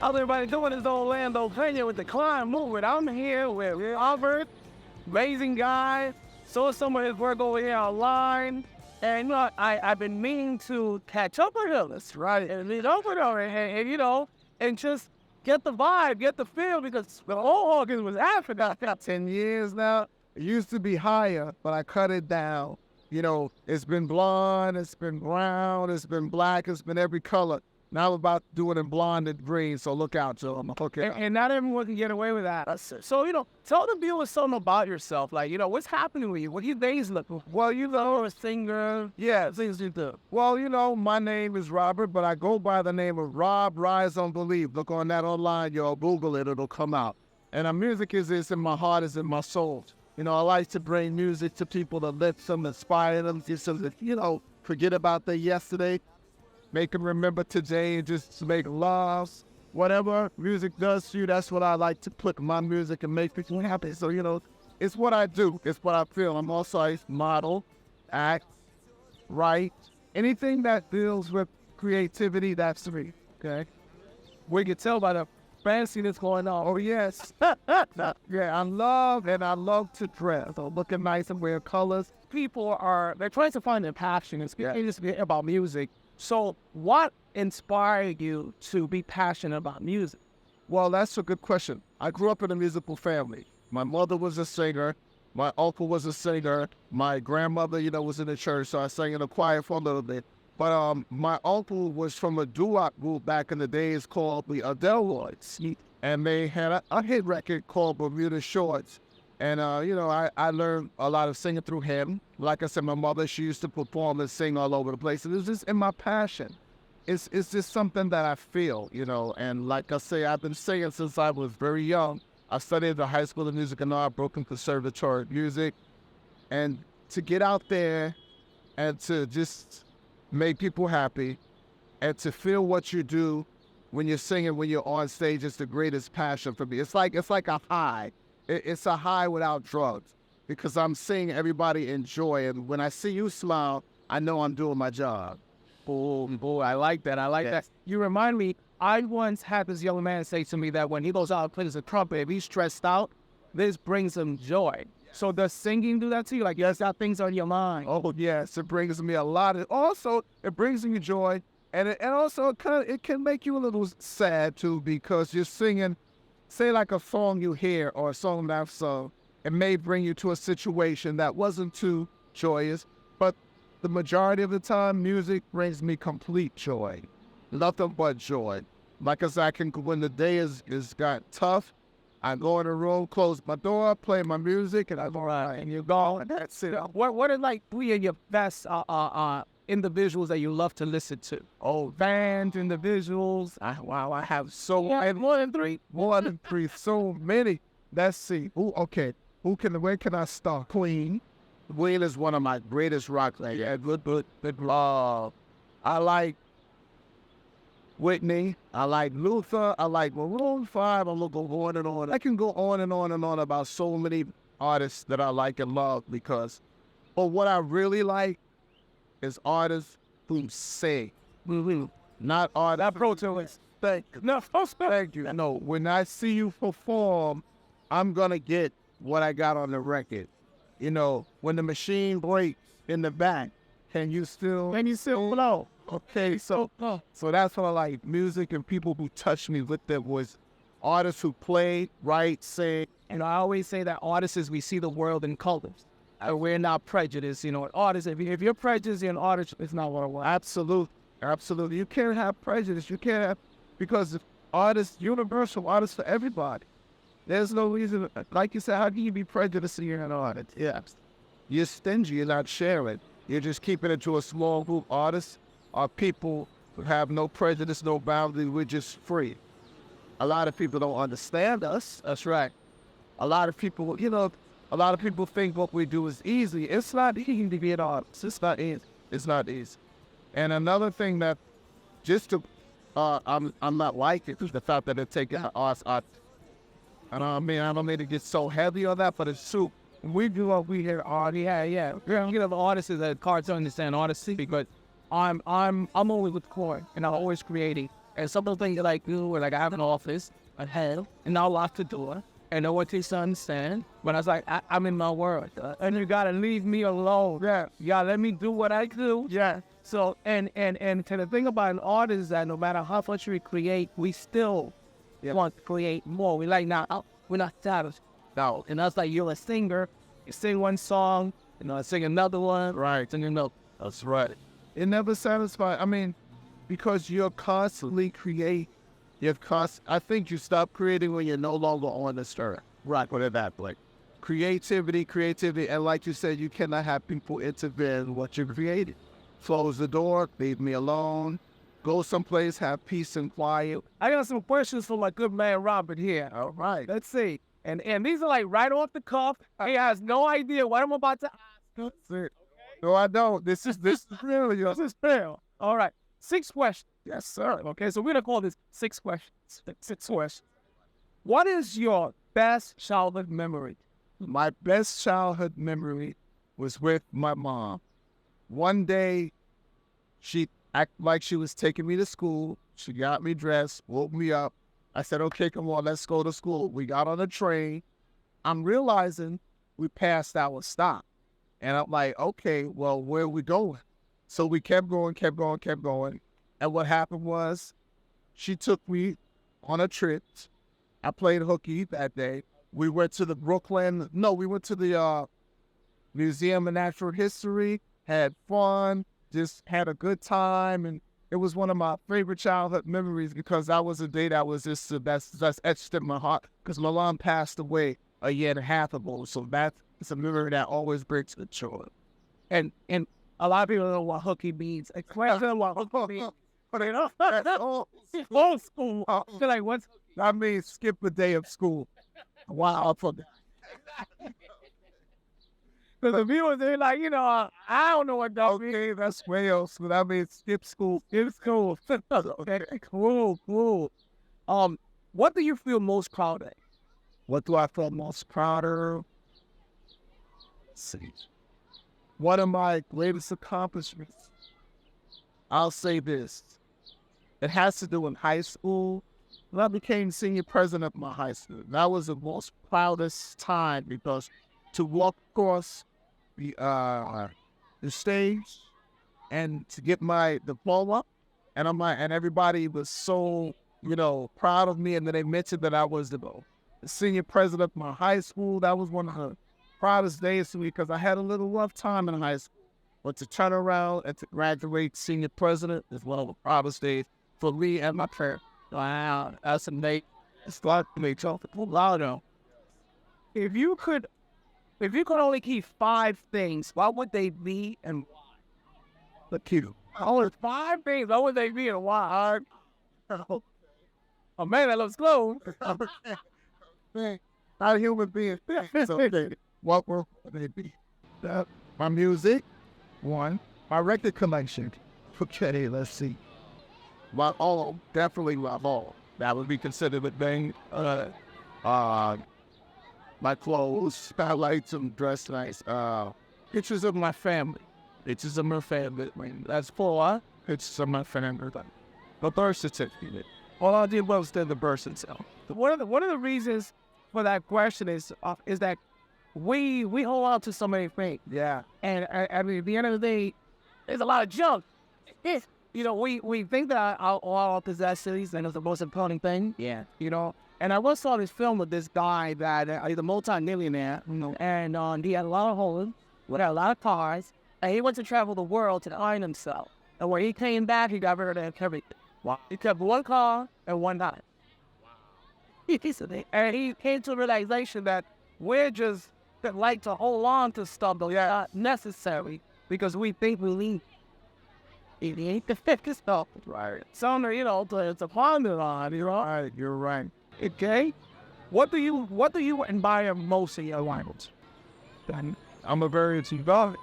How's everybody doing? It's Orlando Pena with the Climb Movement. I'm here with Robert, amazing guy. Saw some of his work over here online. And, you know, I've been meaning to catch up with him. That's right. And meet up with him and, you know, and just get the vibe, get the feel, because the whole Hawkins was Africa. 10 years now. It used to be higher, but I cut it down. You know, it's been blonde, it's been brown, it's been black, it's been every color. Now I'm about to do it in blonde and green, so look out, Joe. I'm hooking up. And not everyone can get away with that. So, you know, tell the viewers something about yourself. Like, you know, what's happening with you? What do you days look like? Well, you know, You're a singer. yeah. Things you do. Well, you know, my name is Robert, but I go by the name of Rob Rise on Believe. Look on that online, y'all. Google it, it'll come out. And our music is in my heart, is in my soul. You know, I like to bring music to people to lift them, inspire them, just so that, you know, forget about the yesterday. Make them remember today and just make laughs. Whatever music does to you, that's what I like to put in my music and make people happy. So, you know, it's what I do. It's what I feel. I'm also a model, act, write. Anything that deals with creativity, that's me, okay? We can tell by the fancy that's going on. Oh, yes. Yeah, I love to dress. So looking nice and wear colors. People they're trying to find their passion. It's about music. So what inspired you to be passionate about music? Well, that's a good question. I grew up in a musical family. My mother was a singer. My uncle was a singer. My grandmother, you know, was in the church, so I sang in the choir for a little bit. But my uncle was from a doo-wop group back in the days called the Adelroids. And they had a hit record called Bermuda Shorts. And, you know, I learned a lot of singing through him. Like I said, my mother, she used to perform and sing all over the place. And it was just in my passion. It's just something that I feel, you know. And like I say, I've been singing since I was very young. I studied at the High School of Music and Art, Brooklyn Conservatory of Music. And to get out there and to just make people happy and to feel what you do when you're singing, when you're on stage, is the greatest passion for me. It's like a high. It's a high without drugs, because I'm seeing everybody enjoy, and when I see you smile, I know I'm doing my job. Boy, I like that. I like that. You remind me, I once had this young man say to me that when he goes out and plays the trumpet, if he's stressed out, this brings him joy. So does singing do that to you? Like, yes, got things on your mind. Oh, yes, it brings me a lot. Also, it brings me joy, and also it can make you a little sad, too, because you're singing, say like a song you hear or a song that I've sung, it may bring you to a situation that wasn't too joyous, but the majority of the time, music brings me complete joy. Nothing but joy. Like I said, when the day is got tough, I go in the room, close my door, play my music, and I go, right, and you're gone. That's it. What are like three of your best individuals that you love to listen to? Oh, Band individuals. I have so many. More than three. More than three. So many. Let's see. Where can I start? Queen. Queen is one of my greatest rock players. Yeah, good. I like Whitney. I like Luther. I like Maroon 5. I'm gonna go on and on. I can go on and on and on about so many artists that I like and love but what I really like is artists who sing. Not artists. That Pro Tools. Thank you. No, when I see you perform, I'm gonna get what I got on the record. You know, when the machine breaks in the back, can you still blow? Okay, so that's what I like. Music and people who touch me with their voice. Artists who play, write, sing. And I always say that artists, we see the world in colors. We're not prejudiced, you know. Artists, if you're prejudiced, you're an artist, it's not what I want. Absolutely. You can't have prejudice. You can't have, because artists, universal artists for everybody. There's no reason, like you said, how can you be prejudiced and you're an artist? Yes. You're stingy, you're not sharing. You're just keeping it to a small group. Artists are people who have no prejudice, no boundaries. We're just free. A lot of people don't understand us. That's right. A lot of people, think what we do is easy. It's not easy to be an artist. It's not easy. And another thing that I'm not liking is the fact that they're taking arts. I don't mean to get so heavy on that, but it's true. We do what we hear art. Yeah. You know, the artists is hard to understand artistry, but I'm always with core, and I'm always creating. And some of the things that I do, where like I have an office, I have, and I'll lock the door, and I want you to understand. But I was like, I'm in my world, and you gotta leave me alone. Yeah. You gotta let me do what I do. Yeah. So, and to the thing about an artist is that no matter how much we create, we still want to create more. We like, we're not satisfied. No. And that's like, you're a singer, you sing one song, I sing another one. Right. Sing another. That's right. It never satisfies. I mean, because you're constantly creating. I think you stop creating when you're no longer on the stir. Right. Put it that way. Creativity, and like you said, you cannot have people interfere in what you created. Close the door, leave me alone, go someplace, have peace and quiet. I got some questions for my good man Robert here. All right. Let's see. And these are like right off the cuff. He has no idea what I'm about to ask. That's it. Okay. No, I don't. This is real. This is real. All right. 6 questions. Yes, sir. Okay, so we're going to call this 6 questions. 6 questions. What is your best childhood memory? My best childhood memory was with my mom. One day, she acted like she was taking me to school. She got me dressed, woke me up. I said, okay, come on, let's go to school. We got on a train. I'm realizing we passed our stop. And I'm like, okay, well, where are we going? So we kept going. And what happened was she took me on a trip. I played hooky that day. We went to the Museum of Natural History, had fun, just had a good time. And it was one of my favorite childhood memories because that was a day that was just, that's etched in my heart because my mom passed away a year and a half ago. So that's a memory that always brings me joy. And a lot of people don't know what hooky means. Explain to them what hooky means. But they don't. That's old school. They're like, what's hooky? That means skip a day of school. Wow, I forgot. Because the viewers, they're like, I don't know what that means. Okay, that's Wales. So that means skip school. Skip school. Okay, cool. What do you feel most proud of? What do I feel most proud of? Let's see. One of my greatest accomplishments, I'll say this. It has to do in high school. When I became senior president of my high school, that was the most proudest time because to walk across the stage and to get my diploma, and everybody was so proud of me, and then they mentioned that I was the senior president of my high school. That was one of the proudest days to me because I had a little rough time in high school, but to turn around and to graduate senior president is one of the proudest days for me and my parents. Wow, that's amazing. It's like me talking loud. If you could only keep 5 things, what would they be and why? Look you. Only 5 things. What would they be and why? Oh man, that looks close. Not a human being. So, what would they be? My music, 1. My record collection. Okay, let's see. Definitely my all. That would be considered a thing. My clothes, I like to dress nice. Pictures of my family. Pictures of my family. That's 4. Pictures of my family. The birth certificate. All I did was the birth certificate. One of the reasons for that question is that we hold on to so many things. Yeah. And at the end of the day, there's a lot of junk. We think that all our possessions and it's the most important thing. Yeah. And I once saw this film with this guy that he's a multi-millionaire, and he had a lot of homes, had a lot of cars, and he went to travel the world to find himself. And when he came back, he got rid of everything. Wow. He kept 1 car and 1 house. Wow. And he came to a realization that we're just that like to hold on to stuff that's not necessary because we think we need it. Ain't the fifth stuff. Right. Something, to ponder on, Right, you're right. Okay? What do you admire most in your life? I'm a very God.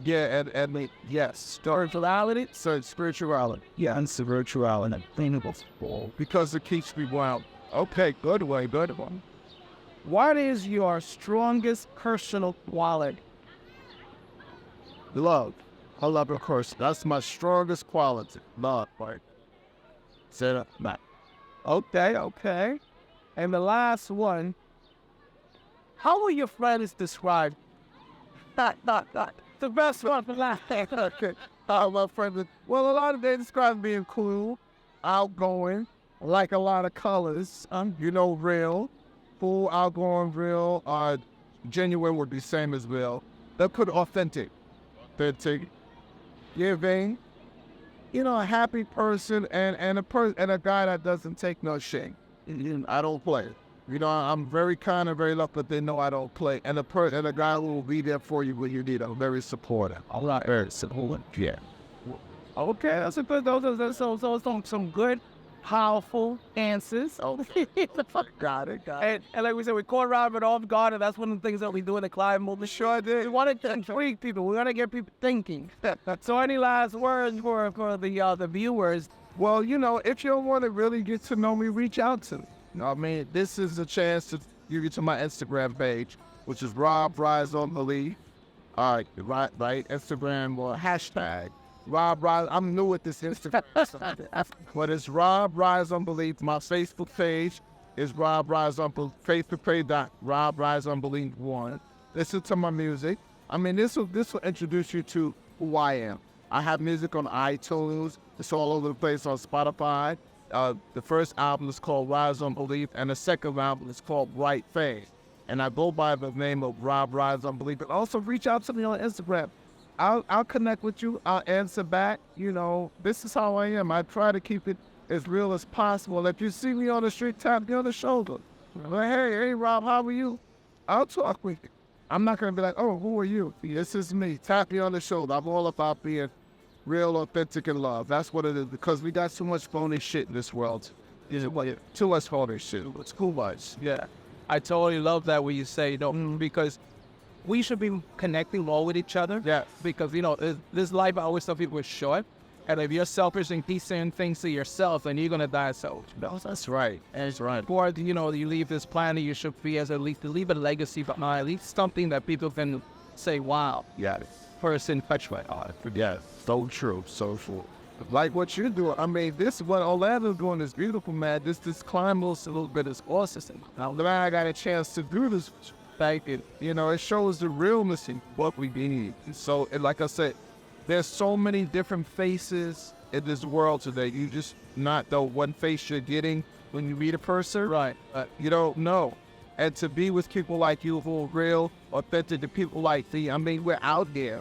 Yes. Spirituality? Spirituality. Yeah, and spirituality. Because it keeps me wild. Okay, good one. What is your strongest personal quality? Love. I love, of course. That's my strongest quality. Love, right? So, bye. Okay. And the last one, how will your friends describe? The best one for last. Okay. My friends, well, a lot of they describe being cool, outgoing, like a lot of colors, real, full, outgoing, real, genuine would be same as real. They put authentic, giving, a happy person and a guy that doesn't take no shit. I don't play. I'm very kind and very loved, but they know I don't play. And a guy who will be there for you when you need him. Very supportive. I'm not very supportive. Yeah. Okay, that's a good. Those are some good, powerful answers. Okay, Got it. and like we said, we caught Robert off guard, and that's one of the things that we do in the Clive movement. Sure did. We wanted to intrigue people. We want to get people thinking. So, any last words for the viewers? Well, if you want to really get to know me, reach out to me. This is a chance to give you to my Instagram page, which is Rob Rise on Belief. All right, Instagram or hashtag Rob Rise. I'm new at this Instagram, but it's Rob Rise on Belief. My Facebook page is Rob Rise on Belief. Facebook page Rob Rise on Belief 1. Listen to my music. This will introduce you to who I am. I have music on iTunes. It's all over the place on Spotify. The first album is called Rise on Belief, and the second album is called Right Faith. And I go by the name of Rob Rise on Belief. But also reach out to me on Instagram. I'll connect with you. I'll answer back. This is how I am. I try to keep it as real as possible. If you see me on the street, tap me on the shoulder. Like, hey, Rob, how are you? I'll talk with you. I'm not going to be like, oh, who are you? This is me. Tap me on the shoulder. I'm all about being real, authentic, and love. That's what it is, because we got too much phony shit in this world. Too much phony shit. It's too much. Yeah, I totally love that when you say, because we should be connecting more with each other. Yeah. Because, this life, I always tell people, is short. And if you're selfish and keep saying things to yourself, then you're going to die selfish. That's right. That's right. Before, you leave this planet, you should be at least to leave a legacy behind, at least something that people can say, wow. Yeah. Person touched my heart. Yeah, so true, so true. Like what you're doing. This is what Orlando's doing is beautiful, man. This climb a little bit is awesome. Now, glad I got a chance to do this. Thank you. It shows the realness in what we need. So, like I said, there's so many different faces in this world today. You just not the one face you're getting when you meet a person. Right. You don't know. And to be with people like you who are real, authentic, to people like thee, we're out there.